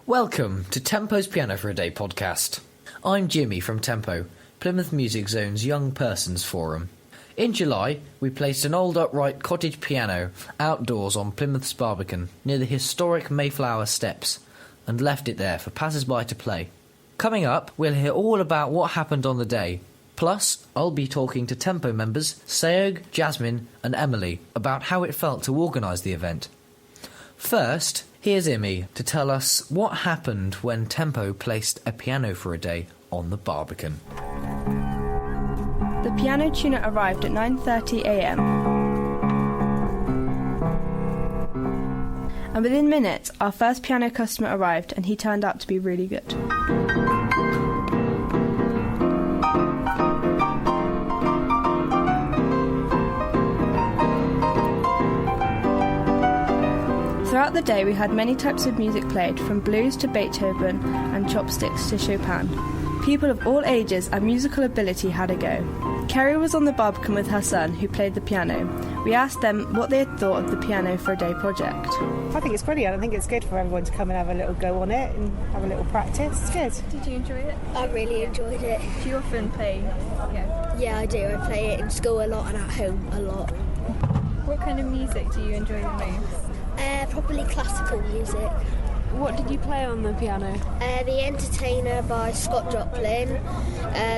Welcome to Tempo's Piano for a Day podcast. I'm Jimmy from Tempo, Plymouth Music Zone's Young Persons Forum. In July, we placed an old upright cottage piano outdoors on Plymouth's Barbican near the historic Mayflower steps and left it there for passers-by to play. Coming up, we'll hear all about what happened on the day. Plus, I'll be talking to Tempo members Sayog, Jasmine and Emily about how it felt to organise the event. First, here's Imi to tell us what happened when Tempo placed a piano for a day on the Barbican. The piano tuner arrived at 9:30 a.m. And within minutes, our first piano customer arrived and he turned out to be really good. Throughout the day we had many types of music played, from blues to Beethoven and chopsticks to Chopin. People of all ages and musical ability had a go. Kerry was on the Barbican with her son, who played the piano. We asked them what they had thought of the Piano for a Day project. I think it's brilliant. I think it's good for everyone to come and have a little go on it and have a little practice. It's good. Did you enjoy it? I really enjoyed it. Do you often play piano? Yeah, I do. I play it in school a lot and at home a lot. What kind of music do you enjoy the most? Probably classical music. What did you play on the piano? The Entertainer by Scott Joplin,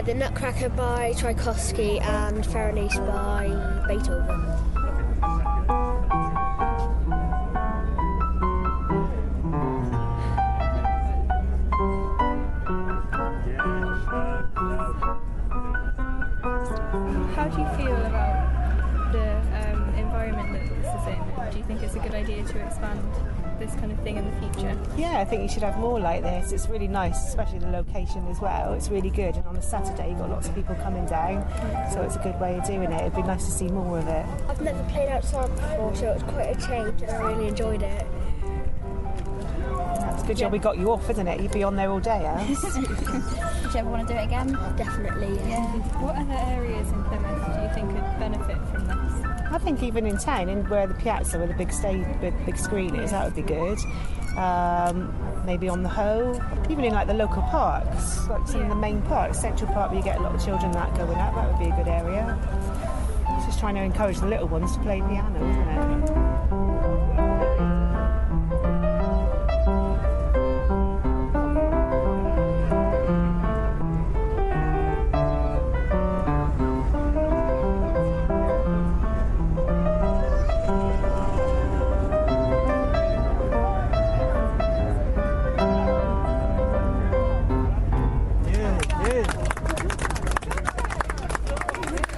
The Nutcracker by Tchaikovsky and Berenice by Beethoven. How do you feel about the environment that this is in? Do you think it's a good idea to expand this kind of thing in the future? Yeah, I think you should have more like this. It's really nice, especially the location as well. It's really good, and on a Saturday you've got lots of people coming down, so it's a good way of doing it. It'd be nice to see more of it. I've never played outside before, so it was quite a change and I really enjoyed it. It's a good job we got you off, isn't it? You'd be on there all day, Alice. Would you ever want to do it again? Definitely, yeah. What other areas in Plymouth do you think could benefit from this? I think even in town, in where the piazza, where the big stage, big screen is, that would be good. Maybe on the Hoe, even in like the local parks, like some of the main parks, Central Park, where you get a lot of children that going up. That would be a good area. It's just trying to encourage the little ones to play piano, isn't it?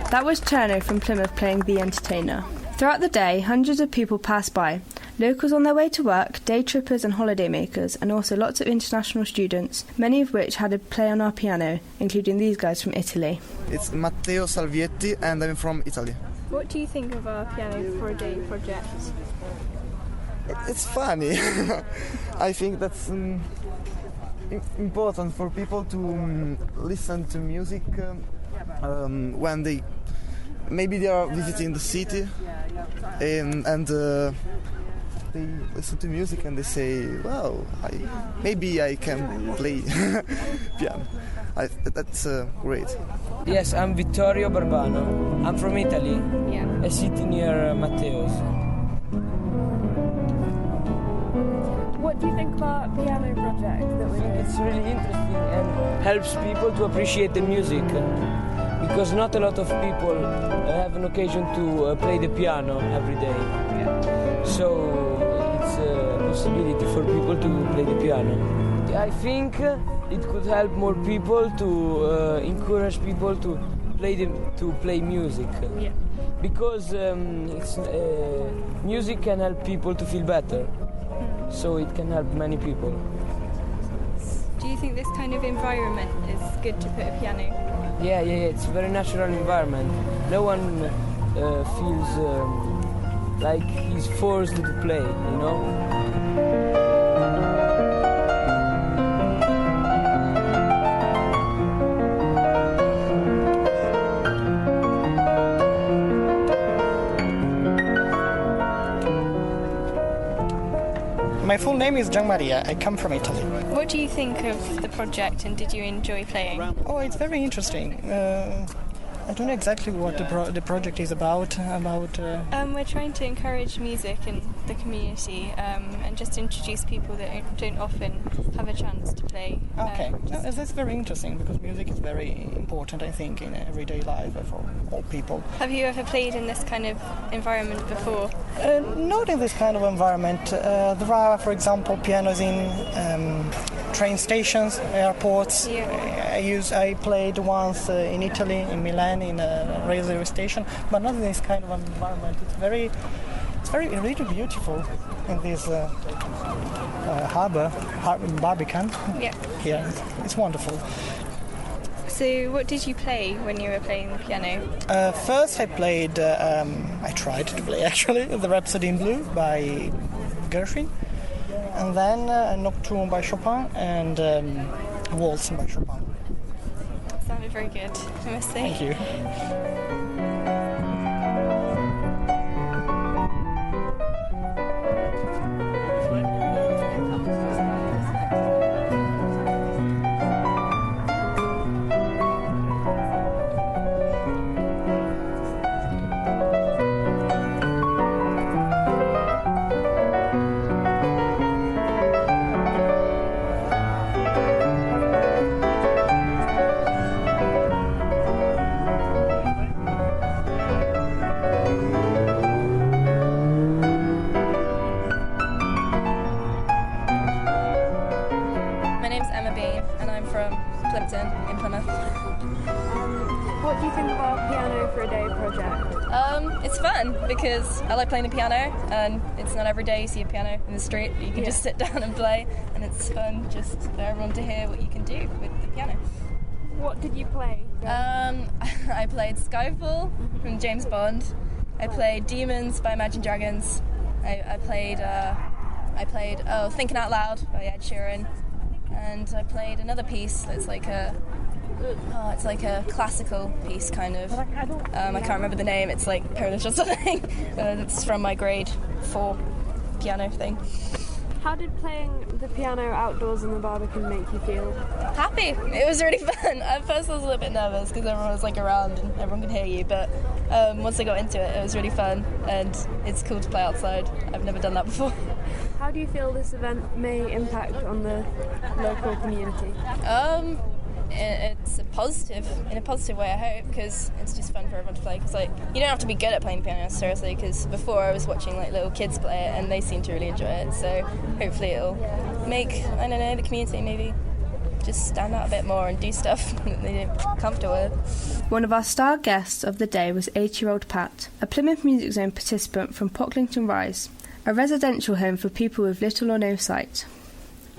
That was Cherno from Plymouth playing The Entertainer. Throughout the day, hundreds of people passed by. Locals on their way to work, day trippers and holiday makers, and also lots of international students, many of which had a play on our piano, including these guys from Italy. It's Matteo Salvietti and I'm from Italy. What do you think of our Piano for a Day project? It's funny. I think that's important for people to listen to music when they are visiting the city and they listen to music and they say, "Wow, maybe I can play piano." That's great. Yes, I'm Vittorio Barbano. I'm from Italy. Yeah. I sit near Matteo's. What do you think about piano project that we're doing? It's really interesting and helps people to appreciate the music, because not a lot of people have an occasion to play the piano every day. Yeah. So it's a possibility for people to play the piano. I think it could help more people to encourage people to play music. Yeah. Because music can help people to feel better. So it can help many people. Do you think this kind of environment is good to put a piano? Yeah, it's a very natural environment. No one feels like he's forced to play, you know? My My full name is Gian Maria. I come from Italy. What do you think of the project, and did you enjoy playing? Oh, it's very interesting. I don't know exactly what the project is about. We're trying to encourage music in the community and just introduce people that don't often have a chance to play. Okay, that's very interesting because music is very important, I think, in everyday life for all people. Have you ever played in this kind of environment before? Not in this kind of environment. There are, for example, pianos in train stations, airports. Yeah. I played once in Italy, in Milan, in a railway station, but not in this kind of environment. It's very really beautiful in this harbour in Barbican. Yeah. Here, it's wonderful. So, what did you play when you were playing the piano? First, I tried to play actually the Rhapsody in Blue by Gershwin, and then a Nocturne by Chopin and a Waltz by Chopin. Sounded very good, I must say. Thank you. In Plymouth. What do you think about Piano for a Day project? It's fun because I like playing the piano, and it's not every day you see a piano in the street. You can just sit down and play, and it's fun just for everyone to hear what you can do with the piano. What did you play? I played Skyfall from James Bond. I played Demons by Imagine Dragons. I played Thinking Out Loud by Ed Sheeran. And I played another piece that's like a classical piece, kind of. I can't remember the name. It's like Polish or something. It's from my grade 4 piano thing. How did playing the piano outdoors in the Barbican make you feel? Happy. It was really fun. At first I was a little bit nervous because everyone was like around and everyone could hear you, but once I got into it, it was really fun, and it's cool to play outside. I've never done that before. How do you feel this event may impact on the local community? It's in a positive way, I hope, because it's just fun for everyone to play. Because you don't have to be good at playing piano necessarily. Because before I was watching little kids play it, and they seem to really enjoy it. So hopefully it'll make the community maybe just stand out a bit more and do stuff that they don't comfortable with. One of our star guests of the day was 8-year-old Pat, a Plymouth Music Zone participant from Pocklington Rise, a residential home for people with little or no sight.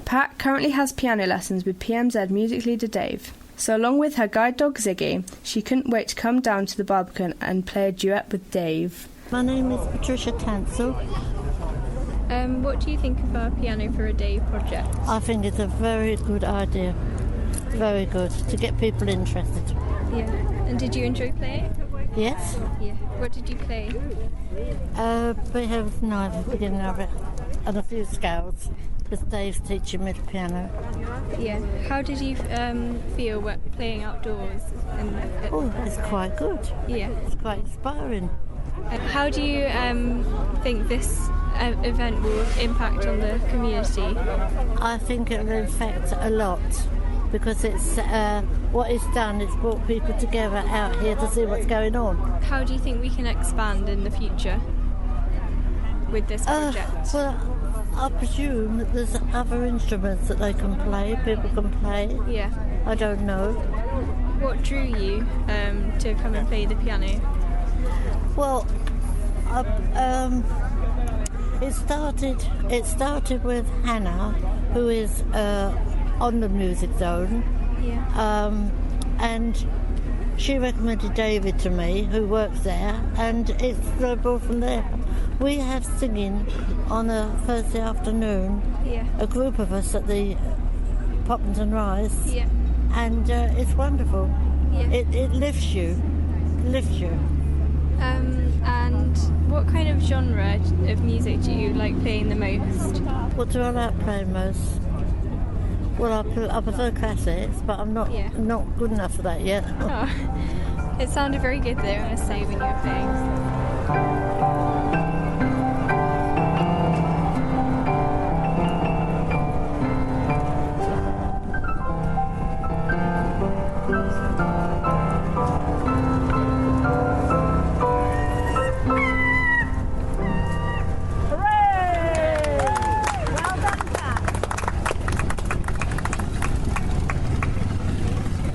Pat currently has piano lessons with PMZ music leader Dave, so along with her guide dog Ziggy, she couldn't wait to come down to the Barbican and play a duet with Dave. My name is Patricia Tansel. What do you think of our Piano for a Day project? I think it's a very good idea. Very good, to get people interested. Yeah. And did you enjoy playing? Yes. Yeah. What did you play? Beethoven's Ninth at the beginning of it, and a few scales, because Dave's teaching me the piano. Yeah. How did you feel playing outdoors? It's quite good. Yeah. It's quite inspiring. How do you think this event will impact on the community? I think it will affect a lot, because it's what it's done, it's brought people together out here to see what's going on. How do you think we can expand in the future with this project? Well, I presume that there's other instruments that they can play, people can play. Yeah. I don't know. What drew you to come and play the piano? Well, it started with Hannah, who is on the Music Zone. Yeah. And she recommended David to me, who works there, and it's snowballed from there. We have singing on a Thursday afternoon, a group of us at the Pocklington Rise, and it's wonderful. Yeah. It lifts you. And what kind of genre of music do you like playing the most? What do I like playing most? Well, I prefer classics, but I'm not good enough for that yet. Oh. It sounded very good though, I must say, when you were playing.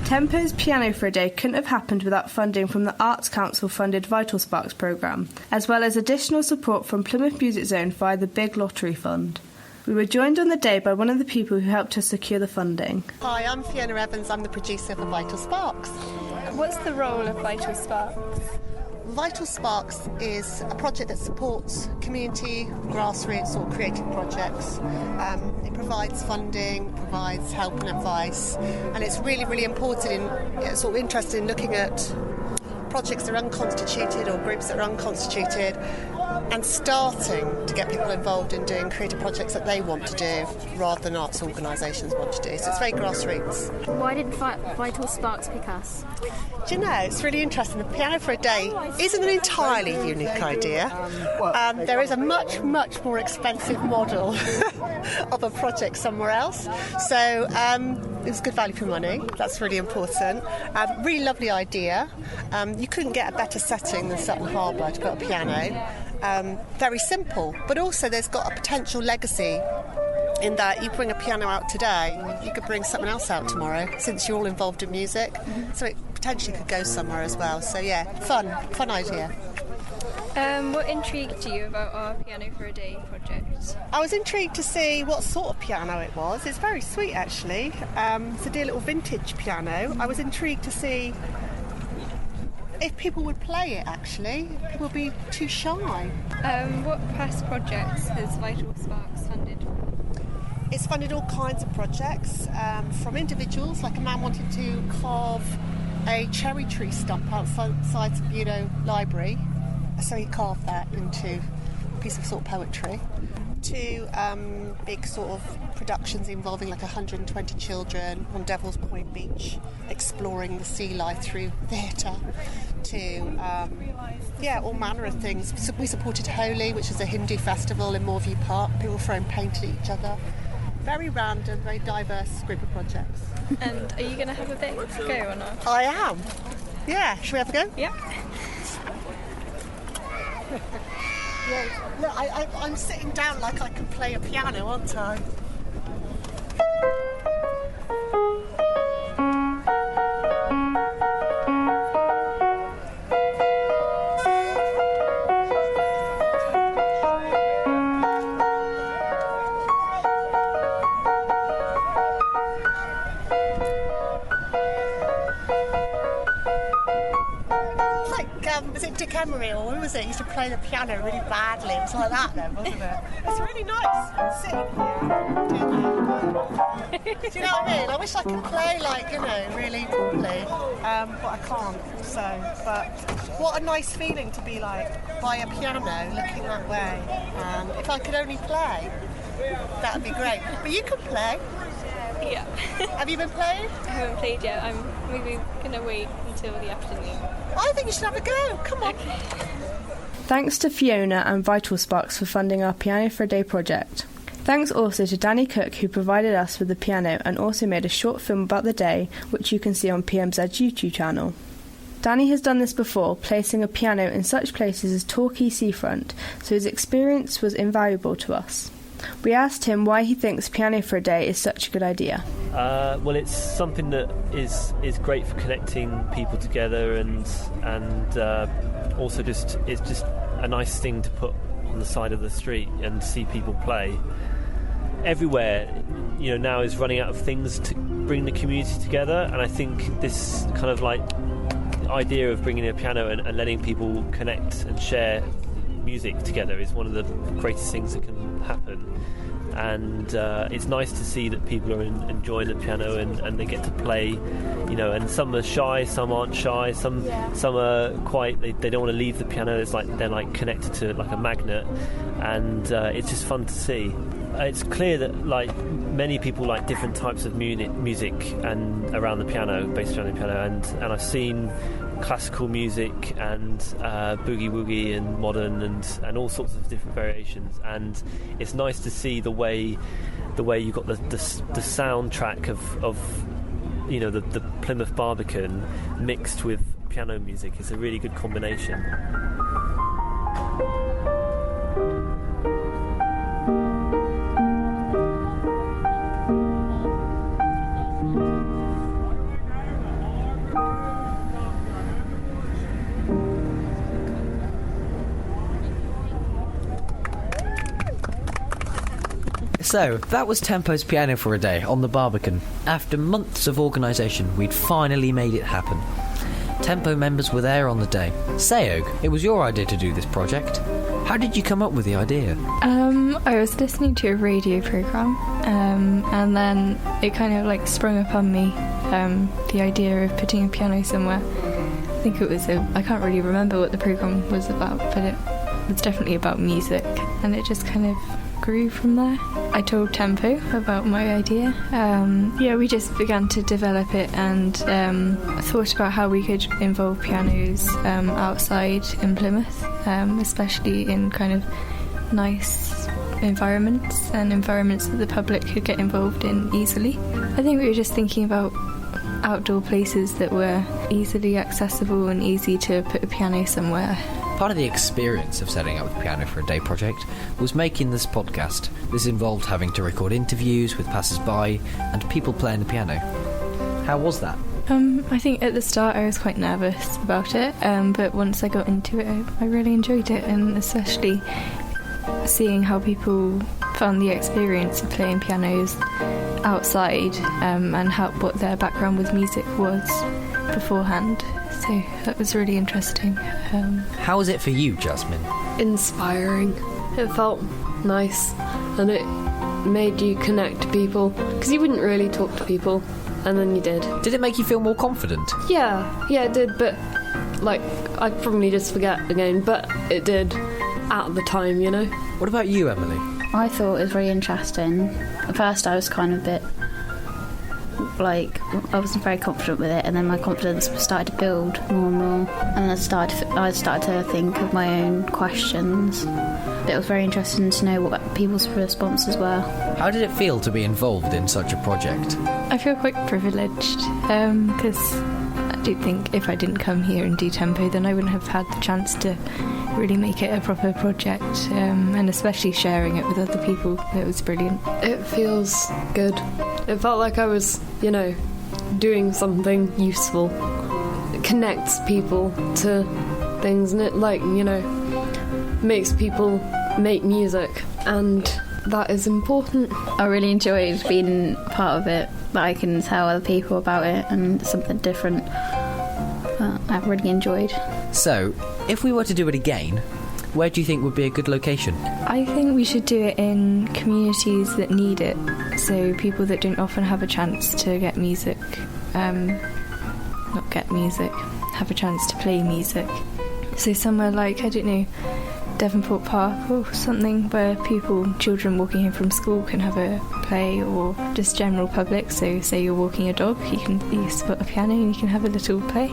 Tempo's Piano for a Day couldn't have happened without funding from the Arts Council funded Vital Sparks programme, as well as additional support from Plymouth Music Zone via the Big Lottery Fund. We were joined on the day by one of the people who helped us secure the funding. Hi, I'm Fiona Evans, I'm the producer for Vital Sparks. What's the role of Vital Sparks? Vital Sparks is a project that supports community, grassroots or creative projects. It provides funding, provides help and advice, and it's really, really important sort of interested in looking at projects that are unconstituted or groups that are unconstituted and starting to get people involved in doing creative projects that they want to do rather than arts organisations want to do. So it's very grassroots. Why did Vital Sparks pick us? Do you know, it's really interesting. The Piano for a Day isn't an entirely unique idea. There is a much, much more expensive model of a project somewhere else. So it was good value for money. That's really important. Really lovely idea. You couldn't get a better setting than Sutton Harbour to put a piano. Very simple, but also there's got a potential legacy in that you bring a piano out today, you could bring something else out tomorrow, since you're all involved in music. So it potentially could go somewhere as well. So yeah, fun idea. What intrigued you about our Piano for a Day project? I was intrigued to see what sort of piano it was. It's very sweet actually. It's a dear little vintage piano. I was intrigued to see if people would play it actually. People would be too shy. What past projects has Vital Sparks funded? It's funded all kinds of projects, from individuals, like a man wanted to carve a cherry tree stump outside St Budo Library, so he carved that into a piece of sort of poetry, to big sort of productions involving like 120 children on Devil's Point Beach, exploring the sea life through theatre, to all manner of things. So we supported Holi, which is a Hindu festival in Moorview Park, people throwing paint at each other. Very random, very diverse group of projects. And are you going to have a bit to go or not? I am. Yeah, shall we have a go? Yeah. Look, I'm sitting down like I can play a piano, aren't I? Was it Dick Emery or who was it? He used to play the piano really badly. It was like that then, wasn't it? It's really nice sitting here. Do you know what I mean? I wish I could play really properly, but I can't. So, but what a nice feeling to be like by a piano looking that way. If I could only play, that would be great. But you could play. Yeah. Have you been playing? I haven't played yet. I'm maybe going to wait until the afternoon. I think you should have a go. Come on. Okay. Thanks to Fiona and Vital Sparks for funding our Piano for a Day project. Thanks also to Danny Cook, who provided us with the piano and also made a short film about the day, which you can see on PMZ's YouTube channel. Danny has done this before, placing a piano in such places as Torquay Seafront, so his experience was invaluable to us. We asked him why he thinks Piano for a Day is such a good idea. Well, it's something that is great for connecting people together, and also it's just a nice thing to put on the side of the street and see people play. Everywhere, now is running out of things to bring the community together, and I think this kind of like idea of bringing a piano and letting people connect and share music together is one of the greatest things that can happen. and it's nice to see that people are enjoying the piano and they get to play, you know. And some are shy, some aren't shy, some are quite. They don't want to leave the piano. It's like they're like connected to it like a magnet, and it's just fun to see. It's clear that like many people like different types of music and around the piano, based around the piano, and I've seen classical music and boogie woogie and modern and all sorts of different variations, and it's nice to see the way you've got the soundtrack of you know the Plymouth Barbican mixed with piano music. It's a really good combination. So, that was Tempo's Piano for a Day on the Barbican. After months of organisation, we'd finally made it happen. Tempo members were there on the day. Sayog, it was your idea to do this project. How did you come up with the idea? I was listening to a radio programme, and then it kind of like sprung upon me, the idea of putting a piano somewhere. I think it was I can't really remember what the programme was about, but it was definitely about music, and it just kind of grew from there. I told Tempo about my idea. We just began to develop it and thought about how we could involve pianos outside in Plymouth, especially in kind of nice environments and environments that the public could get involved in easily. I think we were just thinking about outdoor places that were easily accessible and easy to put a piano somewhere. Part of the experience of setting up the Piano for a Day project was making this podcast. This involved having to record interviews with passers-by and people playing the piano. How was that? I think at the start I was quite nervous about it, but once I got into it, I really enjoyed it, and especially seeing how people found the experience of playing pianos outside, and what their background with music was beforehand. So that was really interesting. How was it for you, Jasmine? Inspiring. It felt nice, and it made you connect to people, because you wouldn't really talk to people, and then you did. Did it make you feel more confident? Yeah, it did, but like I'd probably just forget again, but it did at the time, you know. What about you, Emily? I thought it was really interesting. At first I was kind of a bit like, I wasn't very confident with it, and then my confidence started to build more and more, and I started to think of my own questions. It was very interesting to know what people's responses were. How did it feel to be involved in such a project? I feel quite privileged, because I do think if I didn't come here and do Tempo, then I wouldn't have had the chance to really make it a proper project, and especially sharing it with other people. It was brilliant. It feels good. It felt like I was, you know, doing something useful. It connects people to things, and it, like, you know, makes people make music, and that is important. I really enjoyed being part of it, that I can tell other people about it and something different. I've really enjoyed. So, if we were to do it again, where do you think would be a good location? I think we should do it in communities that need it, so people that don't often have a chance to get music, have a chance to play music. So somewhere like, I don't know, Devonport Park or something, where children walking in from school can have a play, or just general public. So say you're walking a dog, you spot a piano and you can have a little play.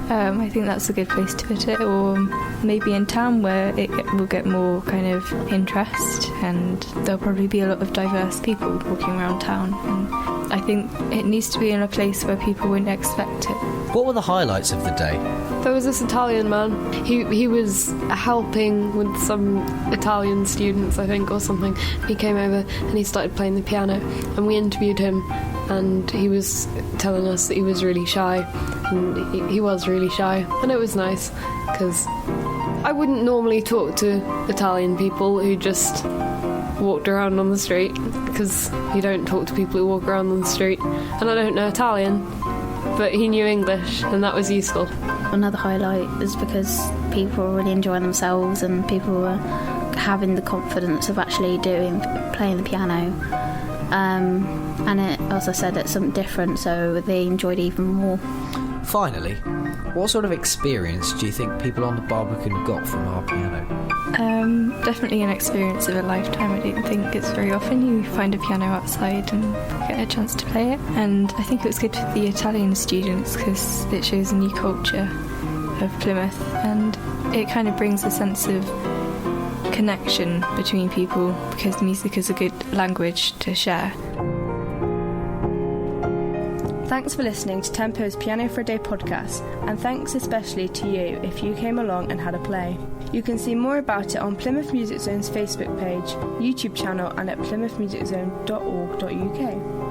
I think that's a good place to put it, or maybe in town where it will get more kind of interest, and there'll probably be a lot of diverse people walking around town, and I think it needs to be in a place where people wouldn't expect it. What were the highlights of the day? There was this Italian man. He was helping with some Italian students, I think, or something. He came over and he started playing the piano, and we interviewed him, and he was telling us that he was really shy, and he was really shy, and it was nice, because I wouldn't normally talk to Italian people who just walked around on the street, because you don't talk to people who walk around on the street, and I don't know Italian, but he knew English, and that was useful. Another highlight is because people were really enjoying themselves, and people were having the confidence of actually playing the piano. And it, as I said, it's something different, so they enjoyed it even more. Finally, what sort of experience do you think people on the Barbican got from our piano? Definitely an experience of a lifetime. I don't think it's very often you find a piano outside and get a chance to play it. And I think it was good for the Italian students because it shows a new culture of Plymouth, and it kind of brings a sense of connection between people because music is a good language to share. Thanks for listening to Tempo's Piano for a Day podcast, and thanks especially to you if you came along and had a play. You can see more about it on Plymouth Music Zone's Facebook page, YouTube channel, and at plymouthmusiczone.org.uk.